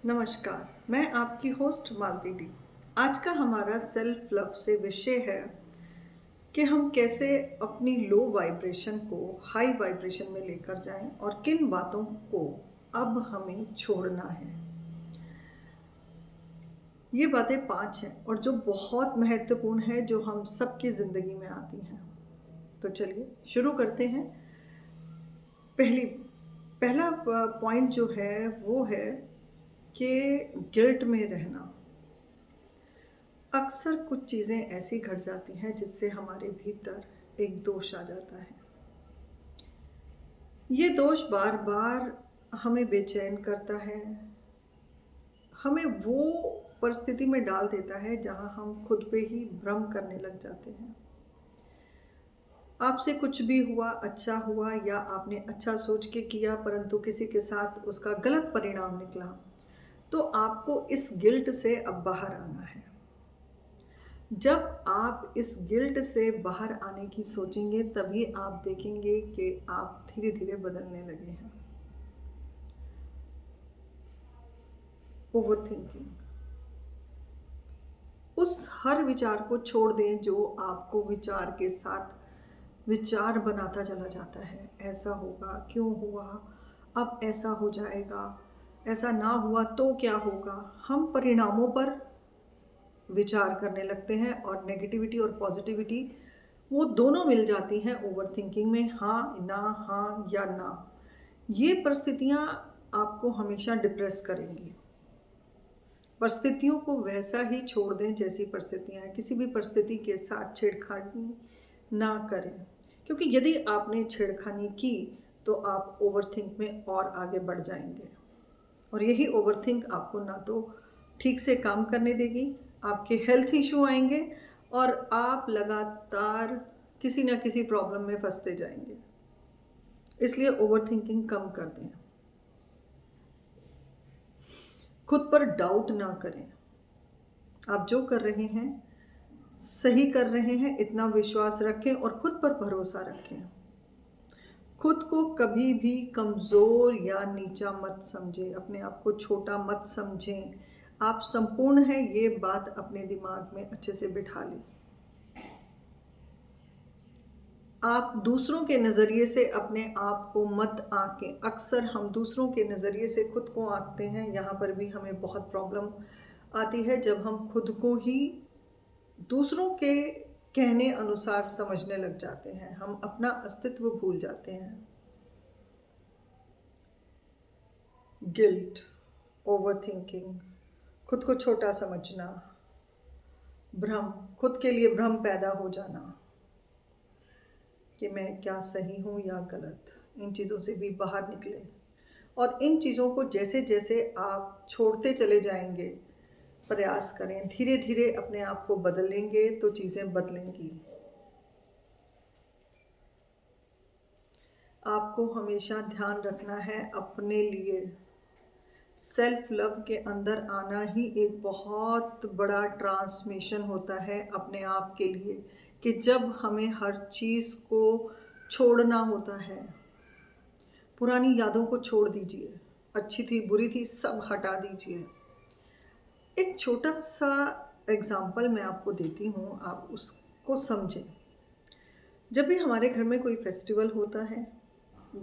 नमस्कार, मैं आपकी होस्ट मालती डी। आज का हमारा सेल्फ लव से विषय है कि हम कैसे अपनी लो वाइब्रेशन को हाई वाइब्रेशन में लेकर जाएं और किन बातों को अब हमें छोड़ना है। ये बातें 5 हैं और जो बहुत महत्वपूर्ण है, जो हम सबकी ज़िंदगी में आती हैं। तो चलिए शुरू करते हैं। पहली पहला पॉइंट जो है वो है कि गिल्ट में रहना। अक्सर कुछ चीज़ें ऐसी घट जाती हैं जिससे हमारे भीतर एक दोष आ जाता है। ये दोष बार-बार हमें बेचैन करता है, हमें वो परिस्थिति में डाल देता है जहाँ हम खुद पे ही भ्रम करने लग जाते हैं। आपसे कुछ भी हुआ, अच्छा हुआ या आपने अच्छा सोच के किया परंतु किसी के साथ उसका गलत परिणाम निकला, तो आपको इस गिल्ट से अब बाहर आना है। जब आप इस गिल्ट से बाहर आने की सोचेंगे तभी आप देखेंगे कि आप धीरे-धीरे बदलने लगे हैं। ओवरथिंकिंग, उस हर विचार को छोड़ दें जो आपको विचार के साथ विचार बनाता चला जाता है। ऐसा होगा, क्यों हुआ, अब ऐसा हो जाएगा, ऐसा ना हुआ तो क्या होगा। हम परिणामों पर विचार करने लगते हैं और नेगेटिविटी और पॉजिटिविटी वो दोनों मिल जाती हैं ओवरथिंकिंग में। हाँ, ना, हाँ या ना। ये परिस्थितियाँ आपको हमेशा डिप्रेस करेंगी। परिस्थितियों को वैसा ही छोड़ दें जैसी परिस्थितियाँ हैं। किसी भी परिस्थिति के साथ छेड़खानी ना करें, क्योंकि यदि आपने छेड़खानी की तो आप ओवरथिंक में और आगे बढ़ जाएंगे और यही ओवरथिंक आपको ना तो ठीक से काम करने देगी, आपके हेल्थ इशू आएंगे और आप लगातार किसी ना किसी प्रॉब्लम में फंसते जाएंगे। इसलिए ओवरथिंकिंग कम कर दें। खुद पर डाउट ना करें। आप जो कर रहे हैं सही कर रहे हैं, इतना विश्वास रखें और खुद पर भरोसा रखें। खुद को कभी भी कमज़ोर या नीचा मत समझें, अपने आप को छोटा मत समझें। आप संपूर्ण हैं, ये बात अपने दिमाग में अच्छे से बिठा लें। आप दूसरों के नज़रिए से अपने आप को मत आंकें। अक्सर हम दूसरों के नज़रिए से खुद को आंकते हैं, यहाँ पर भी हमें बहुत प्रॉब्लम आती है जब हम खुद को ही दूसरों के कहने अनुसार समझने लग जाते हैं। हम अपना अस्तित्व भूल जाते हैं। गिल्ट, ओवरथिंकिंग, खुद को छोटा समझना, भ्रम, खुद के लिए भ्रम पैदा हो जाना कि मैं क्या सही हूँ या गलत। इन चीज़ों से भी बाहर निकलें और इन चीज़ों को जैसे जैसे आप छोड़ते चले जाएंगे, प्रयास करें, धीरे धीरे अपने आप को बदलेंगे तो चीज़ें बदलेंगी। आपको हमेशा ध्यान रखना है अपने लिए। सेल्फ लव के अंदर आना ही एक बहुत बड़ा ट्रांसमिशन होता है अपने आप के लिए, कि जब हमें हर चीज़ को छोड़ना होता है। पुरानी यादों को छोड़ दीजिए, अच्छी थी बुरी थी सब हटा दीजिए। एक छोटा सा एग्जाम्पल मैं आपको देती हूँ, आप उसको समझें। जब भी हमारे घर में कोई फेस्टिवल होता है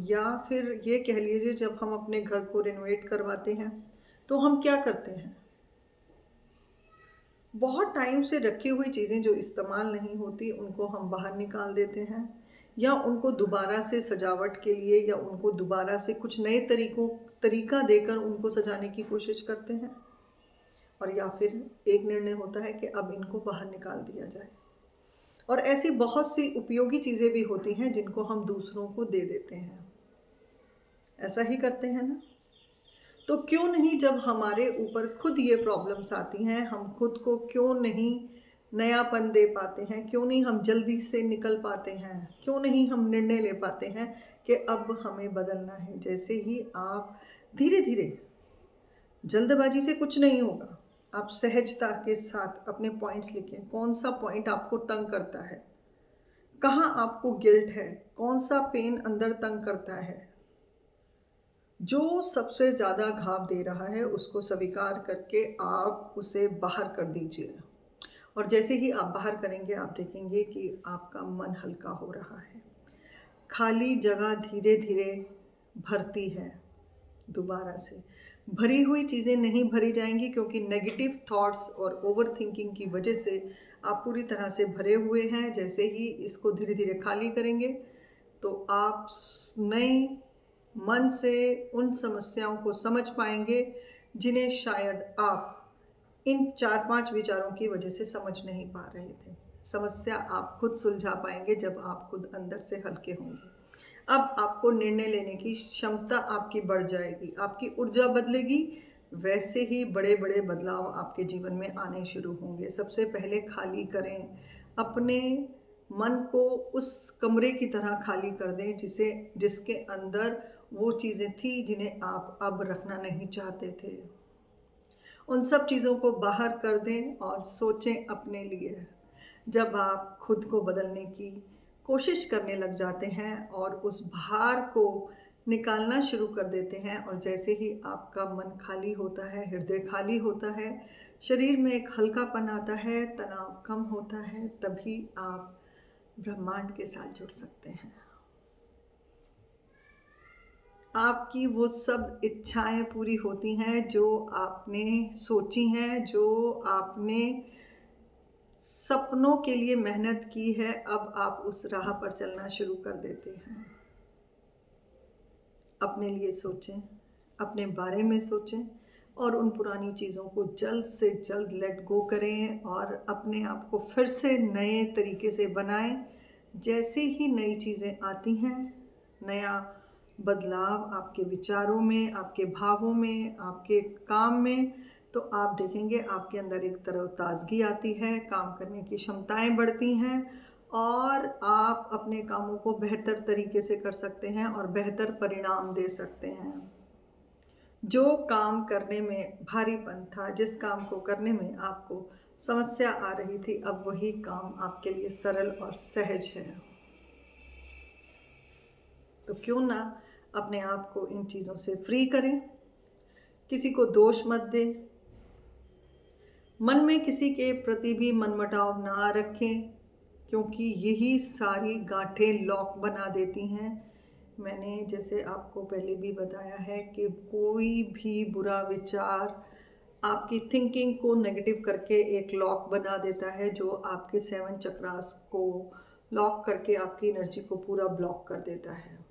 या फिर ये कह लीजिए जब हम अपने घर को रिनोवेट करवाते हैं, तो हम क्या करते हैं, बहुत टाइम से रखी हुई चीज़ें जो इस्तेमाल नहीं होती उनको हम बाहर निकाल देते हैं या उनको दोबारा से सजावट के लिए या उनको दोबारा से कुछ नए तरीका देकर उनको सजाने की कोशिश करते हैं। और या फिर एक निर्णय होता है कि अब इनको बाहर निकाल दिया जाए। और ऐसी बहुत सी उपयोगी चीज़ें भी होती हैं जिनको हम दूसरों को दे देते हैं। ऐसा ही करते हैं ना? तो क्यों नहीं, जब हमारे ऊपर खुद ये प्रॉब्लम्स आती हैं, हम खुद को क्यों नहीं नयापन दे पाते हैं, क्यों नहीं हम जल्दी से निकल पाते हैं, क्यों नहीं हम निर्णय ले पाते हैं कि अब हमें बदलना है। जैसे ही आप धीरे धीरे, जल्दबाजी से कुछ नहीं होगा, आप सहजता के साथ अपने पॉइंट्स लिखें। कौन सा पॉइंट आपको तंग करता है, कहाँ आपको गिल्ट है, कौन सा पेन अंदर तंग करता है, जो सबसे ज़्यादा घाव दे रहा है उसको स्वीकार करके आप उसे बाहर कर दीजिए। और जैसे ही आप बाहर करेंगे आप देखेंगे कि आपका मन हल्का हो रहा है। खाली जगह धीरे-धीरे भरती है दोबारा से। भरी हुई चीज़ें नहीं भरी जाएँगी क्योंकि नेगेटिव थॉट्स और ओवरथिंकिंग की वजह से आप पूरी तरह से भरे हुए हैं। जैसे ही इसको धीरे-धीरे खाली करेंगे तो आप नए मन से उन समस्याओं को समझ पाएँगे जिन्हें शायद आप इन 4-5 विचारों की वजह से समझ नहीं पा रहे थे। समस्या आप खुद सुलझा पाएँगे जब आप खुद अंदर से हल्के होंगे। अब आपको निर्णय लेने की क्षमता आपकी बढ़ जाएगी, आपकी ऊर्जा बदलेगी, वैसे ही बड़े-बड़े बदलाव आपके जीवन में आने शुरू होंगे। सबसे पहले खाली करें, अपने मन को उस कमरे की तरह खाली कर दें जिसके अंदर वो चीज़ें थी जिन्हें आप अब रखना नहीं चाहते थे। उन सब चीज़ों को बाहर कर दें और सोचें अपने लिए। जब आप खुद को बदलने की कोशिश करने लग जाते हैं और उस भार को निकालना शुरू कर देते हैं और जैसे ही आपका मन खाली होता है, हृदय खाली होता है, शरीर में एक हल्कापन आता है, तनाव कम होता है, तभी आप ब्रह्मांड के साथ जुड़ सकते हैं। आपकी वो सब इच्छाएँ पूरी होती हैं जो आपने सोची हैं, जो आपने सपनों के लिए मेहनत की है, अब आप उस राह पर चलना शुरू कर देते हैं। अपने लिए सोचें, अपने बारे में सोचें और उन पुरानी चीज़ों को जल्द से जल्द लेट गो करें और अपने आप को फिर से नए तरीके से बनाएँ। जैसे ही नई चीज़ें आती हैं, नया बदलाव आपके विचारों में, आपके भावों में, आपके काम में, तो आप देखेंगे आपके अंदर एक तरोताज़गी आती है, काम करने की क्षमताएँ बढ़ती हैं और आप अपने कामों को बेहतर तरीके से कर सकते हैं और बेहतर परिणाम दे सकते हैं। जो काम करने में भारीपन था, जिस काम को करने में आपको समस्या आ रही थी, अब वही काम आपके लिए सरल और सहज है। तो क्यों ना अपने आप को इन चीज़ों से फ्री करें, किसी को दोष मत दें, मन में किसी के प्रति भी मनमुटाव ना रखें क्योंकि यही सारी गांठें लॉक बना देती हैं। मैंने जैसे आपको पहले भी बताया है कि कोई भी बुरा विचार आपकी थिंकिंग को नेगेटिव करके एक लॉक बना देता है जो आपके 7 चक्रास को लॉक करके आपकी एनर्जी को पूरा ब्लॉक कर देता है।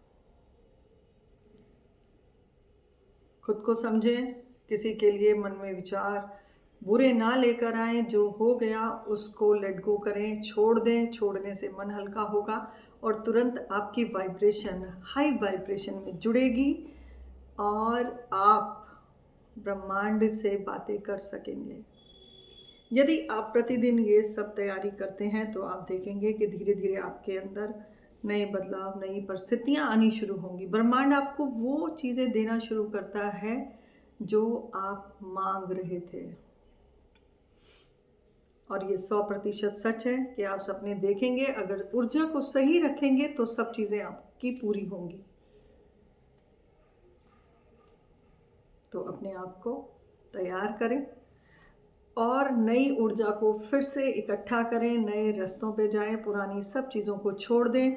खुद को समझें, किसी के लिए मन में विचार बुरे ना लेकर आएँ, जो हो गया उसको लेट गो करें, छोड़ दें, छोड़ने से मन हल्का होगा और तुरंत आपकी वाइब्रेशन हाई वाइब्रेशन में जुड़ेगी और आप ब्रह्मांड से बातें कर सकेंगे। यदि आप प्रतिदिन ये सब तैयारी करते हैं तो आप देखेंगे कि धीरे-धीरे आपके अंदर नए बदलाव, नई परिस्थितियाँ आनी शुरू होंगी। ब्रह्मांड आपको वो चीज़ें देना शुरू करता है जो आप माँग रहे थे। और ये 100% सच है कि आप सपने देखेंगे, अगर ऊर्जा को सही रखेंगे तो सब चीज़ें आपकी पूरी होंगी। तो अपने आप को तैयार करें और नई ऊर्जा को फिर से इकट्ठा करें, नए रास्तों पे जाएं, पुरानी सब चीज़ों को छोड़ दें।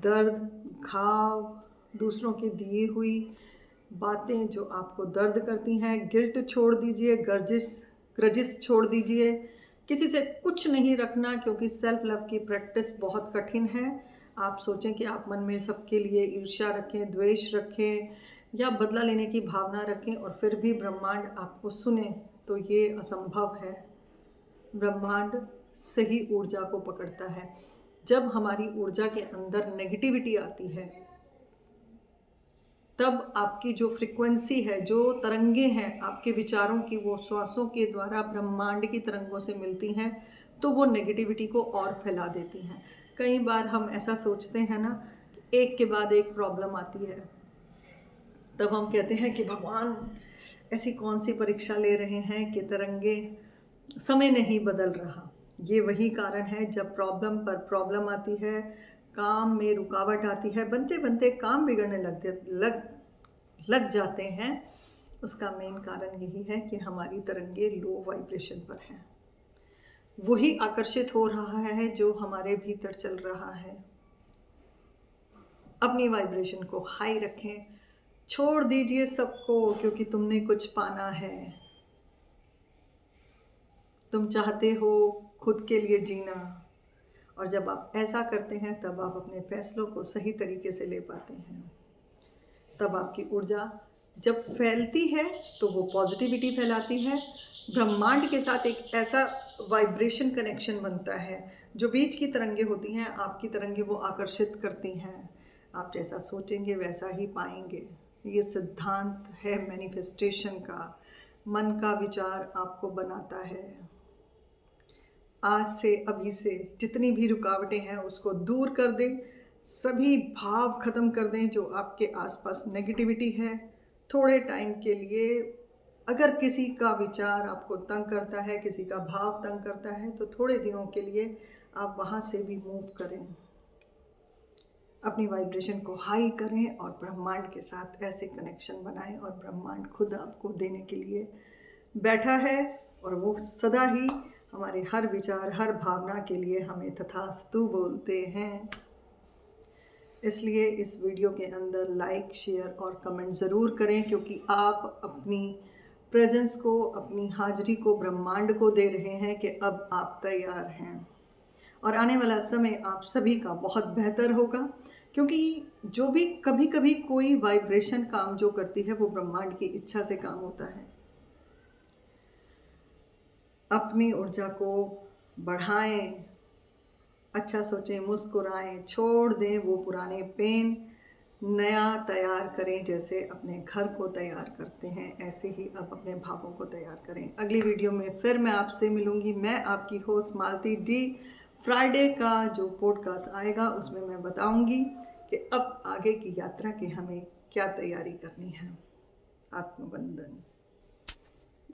दर्द, घाव, दूसरों की दी हुई बातें जो आपको दर्द करती हैं, गिल्ट छोड़ दीजिए, ग्रजेस छोड़ दीजिए। किसी से कुछ नहीं रखना क्योंकि सेल्फ लव की प्रैक्टिस बहुत कठिन है। आप सोचें कि आप मन में सबके लिए ईर्ष्या रखें, द्वेष रखें या बदला लेने की भावना रखें और फिर भी ब्रह्मांड आपको सुने, तो ये असंभव है। ब्रह्मांड सही ऊर्जा को पकड़ता है। जब हमारी ऊर्जा के अंदर नेगेटिविटी आती है, तब आपकी जो फ्रीक्वेंसी है, जो तरंगे हैं आपके विचारों की, वो श्वासों के द्वारा ब्रह्मांड की तरंगों से मिलती हैं, तो वो नेगेटिविटी को और फैला देती हैं। कई बार हम ऐसा सोचते हैं ना, एक के बाद एक प्रॉब्लम आती है, तब हम कहते हैं कि भगवान ऐसी कौन सी परीक्षा ले रहे हैं कि तरंगे समय नहीं बदल रहा। ये वही कारण है, जब प्रॉब्लम पर प्रॉब्लम आती है, काम में रुकावट आती है, बनते बनते काम बिगड़ने लग जाते हैं, उसका मेन कारण यही है कि हमारी तरंगे लो वाइब्रेशन पर हैं। वही आकर्षित हो रहा है जो हमारे भीतर चल रहा है। अपनी वाइब्रेशन को हाई रखें, छोड़ दीजिए सबको, क्योंकि तुमने कुछ पाना है। तुम चाहते हो खुद के लिए जीना, और जब आप ऐसा करते हैं तब आप अपने फैसलों को सही तरीके से ले पाते हैं। तब आपकी ऊर्जा जब फैलती है तो वो पॉजिटिविटी फैलाती है। ब्रह्मांड के साथ एक ऐसा वाइब्रेशन कनेक्शन बनता है, जो बीच की तरंगे होती हैं, आपकी तरंगे वो आकर्षित करती हैं। आप जैसा सोचेंगे वैसा ही पाएंगे। ये सिद्धांत है मैनिफेस्टेशन का। मन का विचार आपको बनाता है। आज से, अभी से जितनी भी रुकावटें हैं उसको दूर कर दें, सभी भाव खत्म कर दें जो आपके आसपास नेगेटिविटी है। थोड़े टाइम के लिए अगर किसी का विचार आपको तंग करता है, किसी का भाव तंग करता है, तो थोड़े दिनों के लिए आप वहाँ से भी मूव करें। अपनी वाइब्रेशन को हाई करें और ब्रह्मांड के साथ ऐसे कनेक्शन बनाएं, और ब्रह्मांड खुद आपको देने के लिए बैठा है, और वो सदा ही हमारे हर विचार, हर भावना के लिए हमें तथास्तु बोलते हैं। इसलिए इस वीडियो के अंदर लाइक, शेयर और कमेंट ज़रूर करें, क्योंकि आप अपनी प्रेजेंस को, अपनी हाजिरी को ब्रह्मांड को दे रहे हैं कि अब आप तैयार हैं। और आने वाला समय आप सभी का बहुत बेहतर होगा, क्योंकि जो भी कभी कभी कोई वाइब्रेशन काम जो करती है वो ब्रह्मांड की इच्छा से काम होता है। अपनी ऊर्जा को बढ़ाएं, अच्छा सोचें, मुस्कुराएं, छोड़ दें वो पुराने पेन, नया तैयार करें। जैसे अपने घर को तैयार करते हैं, ऐसे ही अब अपने भावों को तैयार करें। अगली वीडियो में फिर मैं आपसे मिलूंगी। मैं आपकी होस्ट मालती डी। फ्राइडे का जो पॉडकास्ट आएगा उसमें मैं बताऊंगी कि अब आगे की यात्रा की हमें क्या तैयारी करनी है। आत्मबंधन।